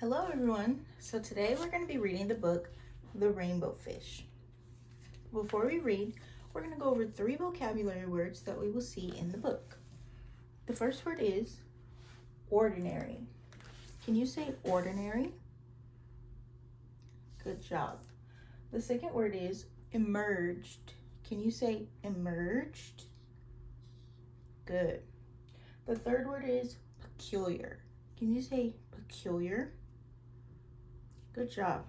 Hello everyone. So today we're going to be reading the book, The Rainbow Fish. Before we read, we're going to go over 3 vocabulary words that we will see in the book. The first word is ordinary. Can you say ordinary? Good job. The second word is emerged. Can you say emerged? Good. The third word is peculiar. Can you say peculiar? Good job.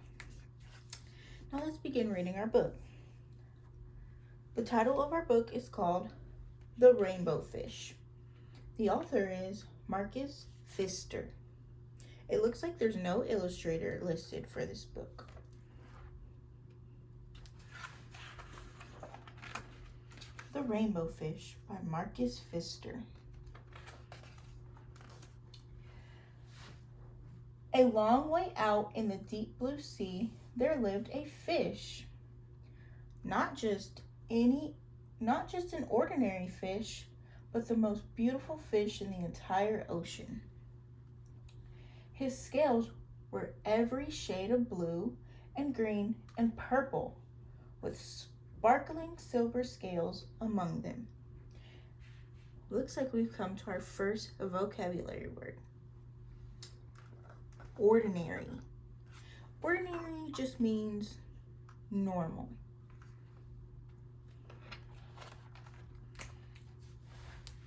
Now let's begin reading our book. The title of our book is called The Rainbow Fish. The author is Marcus Pfister. It looks like there's no illustrator listed for this book. The Rainbow Fish by Marcus Pfister. A long way out in the deep blue sea, there lived a fish. Not just an ordinary fish, but the most beautiful fish in the entire ocean. His scales were every shade of blue and green and purple, with sparkling silver scales among them. Looks like we've come to our first vocabulary word. Ordinary. Ordinary just means normal.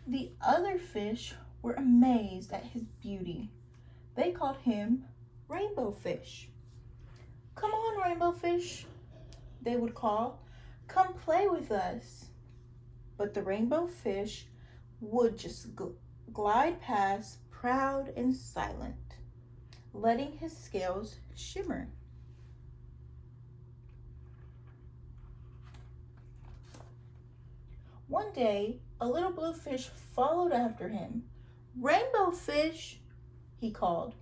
The other fish were amazed at his beauty. They called him Rainbow Fish. "Come on, Rainbow Fish," they would call. "Come play with us." But the Rainbow Fish would just glide past, proud and silent, letting his scales shimmer. One day, a little blue fish followed after him. "Rainbow Fish," he called,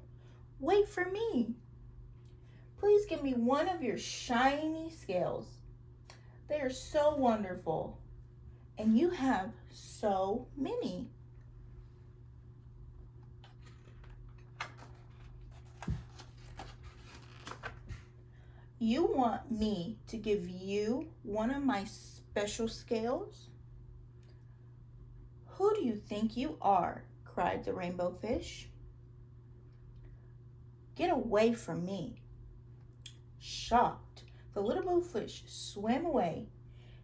"wait for me. Please give me one of your shiny scales. They are so wonderful, and you have so many." "You want me to give you one of my special scales? Who do you think you are?" cried the Rainbow Fish. "Get away from me." Shocked, the little blue fish swam away.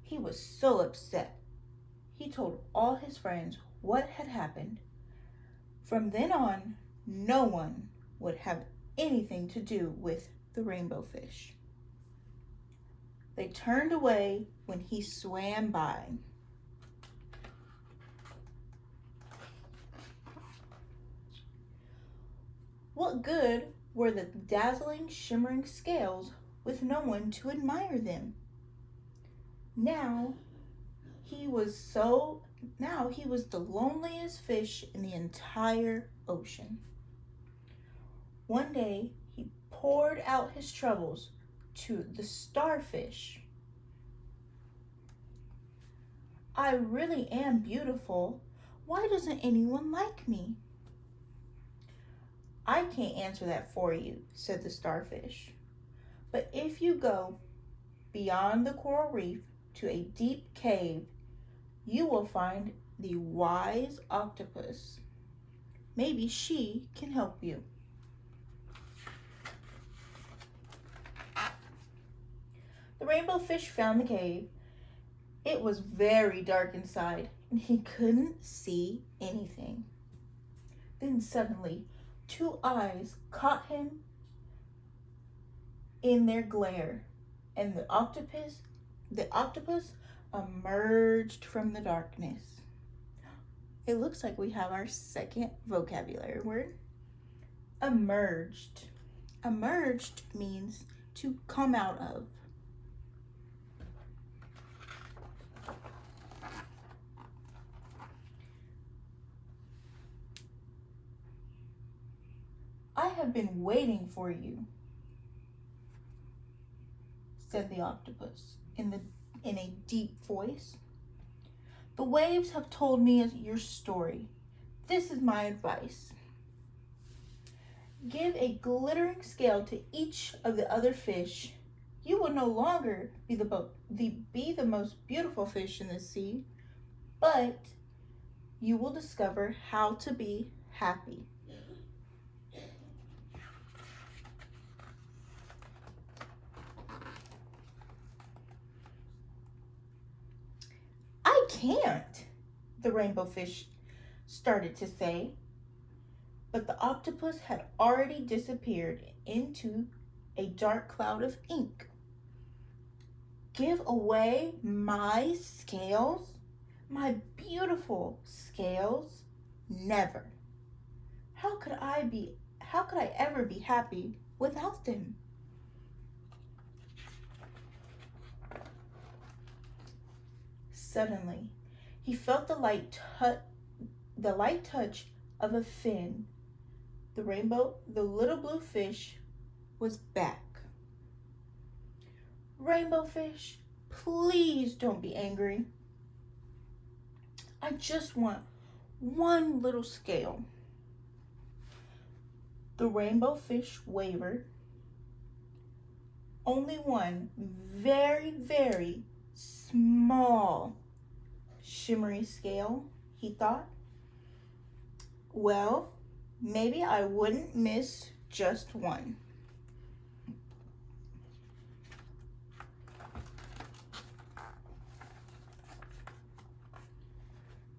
He was so upset. He told all his friends what had happened. From then on, no one would have anything to do with the Rainbow Fish. They turned away when he swam by. What good were the dazzling, shimmering scales with no one to admire them? Now he was the loneliest fish in the entire ocean. One day he poured out his troubles to the starfish. "I really am beautiful. Why doesn't anyone like me?" "I can't answer that for you," said the starfish. "But if you go beyond the coral reef to a deep cave, you will find the wise octopus. Maybe she can help you." The Rainbow Fish found the cave. It was very dark inside, and he couldn't see anything. Then suddenly, 2 eyes caught him in their glare, and the octopus emerged from the darkness. It looks like we have our second vocabulary word. Emerged. Emerged means to come out of. "I have been waiting for you," said the octopus in a deep voice. "The waves have told me your story. This is my advice. Give a glittering scale to each of the other fish. You will no longer be the most beautiful fish in the sea, but you will discover how to be happy. I can't, the rainbow fish started to say, but the octopus had already disappeared into a dark cloud of ink. Give away my scales? My beautiful scales? Never. How could I ever be happy without them? Suddenly, he felt the light touch of a fin. The little blue fish was back. Rainbow fish, please don't be angry. I just want one little scale. The rainbow fish wavered. Only one very, very small shimmery scale, he thought. Well, maybe I wouldn't miss just one.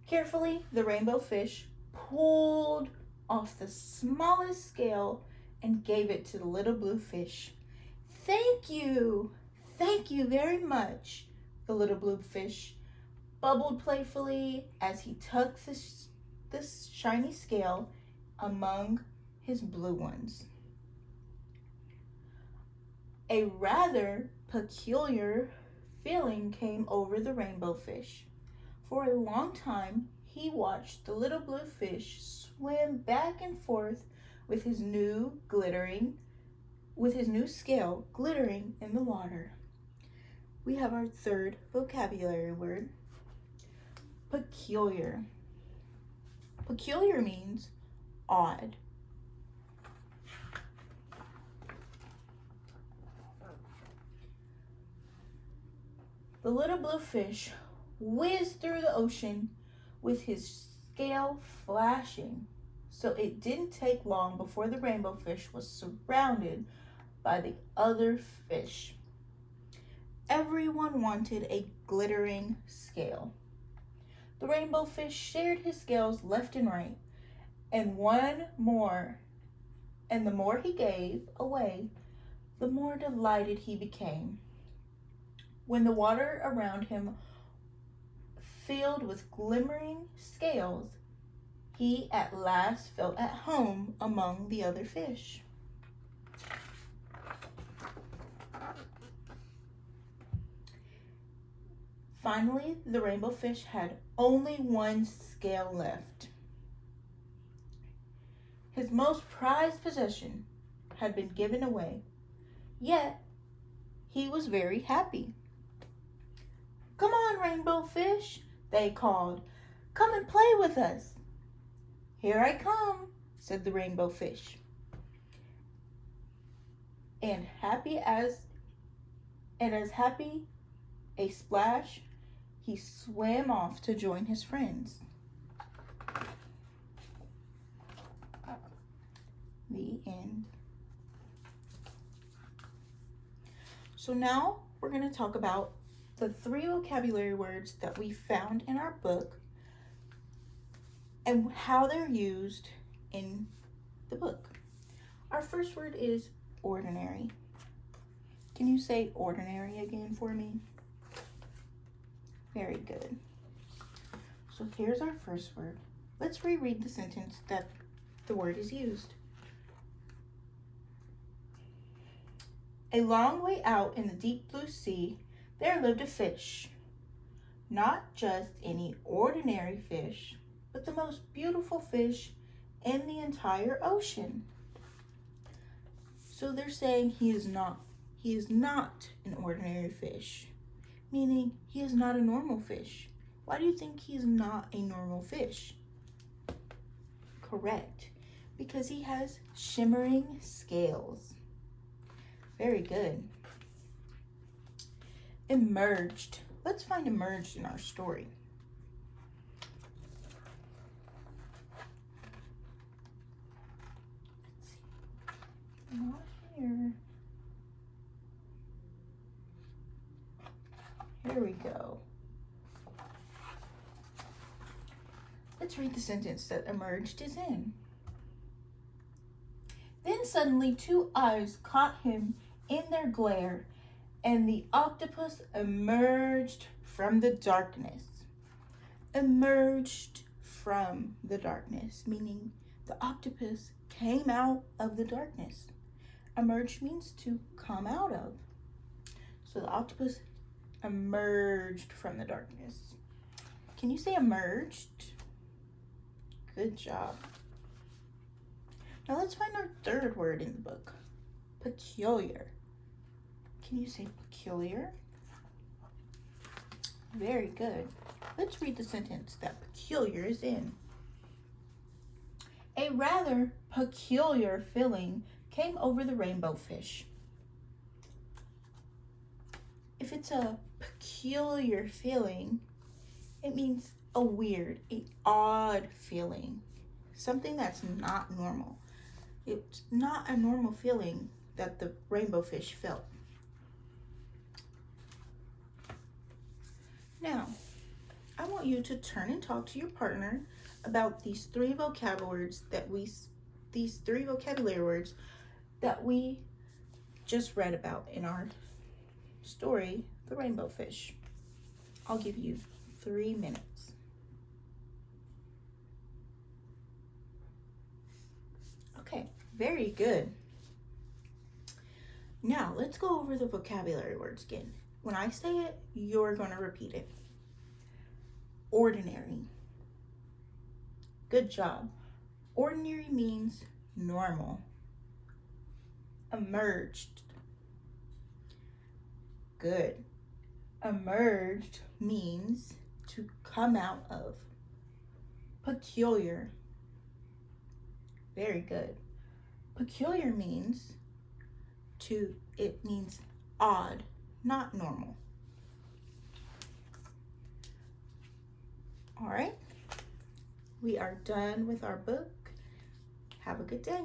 Carefully, the rainbow fish pulled off the smallest scale and gave it to the little blue fish. Thank you very much, the little blue fish bubbled playfully as he tucked this shiny scale among his blue ones. A rather peculiar feeling came over the rainbow fish. For a long time, he watched the little blue fish swim back and forth with his new scale glittering in the water. We have our third vocabulary word, peculiar. Peculiar means odd. The little blue fish whizzed through the ocean with his scale flashing. So it didn't take long before the rainbow fish was surrounded by the other fish. Everyone wanted a glittering scale. The rainbow fish shared his scales left and right, and the more he gave away, the more delighted he became. When the water around him filled with glimmering scales, he at last felt at home among the other fish. Finally, the rainbow fish had only one scale left. His most prized possession had been given away, yet he was very happy. Come on, rainbow fish, they called. Come and play with us. Here I come, said the rainbow fish. And as happy a splash, he swam off to join his friends. The end. So now we're going to talk about the 3 vocabulary words that we found in our book and how they're used in the book. Our first word is ordinary. Can you say ordinary again for me? Very good. So here's our first word. Let's reread the sentence that the word is used. A long way out in the deep blue sea, there lived a fish. Not just any ordinary fish, but the most beautiful fish in the entire ocean. So they're saying he is not an ordinary fish, meaning he is not a normal fish. Why do you think he is not a normal fish? Correct, Because he has shimmering scales. Very good. Emerged. Let's find emerged in our story. Let's see. Not here. Here we go. Let's read the sentence that emerged is in. Then suddenly 2 eyes caught him in their glare, and the octopus emerged from the darkness. Emerged from the darkness, meaning the octopus came out of the darkness. Emerge means to come out of. So the octopus emerged from the darkness. Can you say emerged? Good job. Now let's find our third word in the book. Peculiar. Can you say peculiar? Very good. Let's read the sentence that peculiar is in. A rather peculiar feeling came over the rainbow fish. If it's a peculiar feeling, it means a weird, an odd feeling. Something that's not normal. It's not a normal feeling that the rainbow fish felt. Now, I want you to turn and talk to your partner about these three vocabulary words that we just read about in our story, The Rainbow Fish. I'll give you 3 minutes. Okay, very good. Now, let's go over the vocabulary words again. When I say it, you're going to repeat it. Ordinary. Good job. Ordinary means normal. Emerged. Good. Emerged means to come out of. Peculiar. Very good. Peculiar means it means odd, not normal. All right, we are done with our book. Have a good day.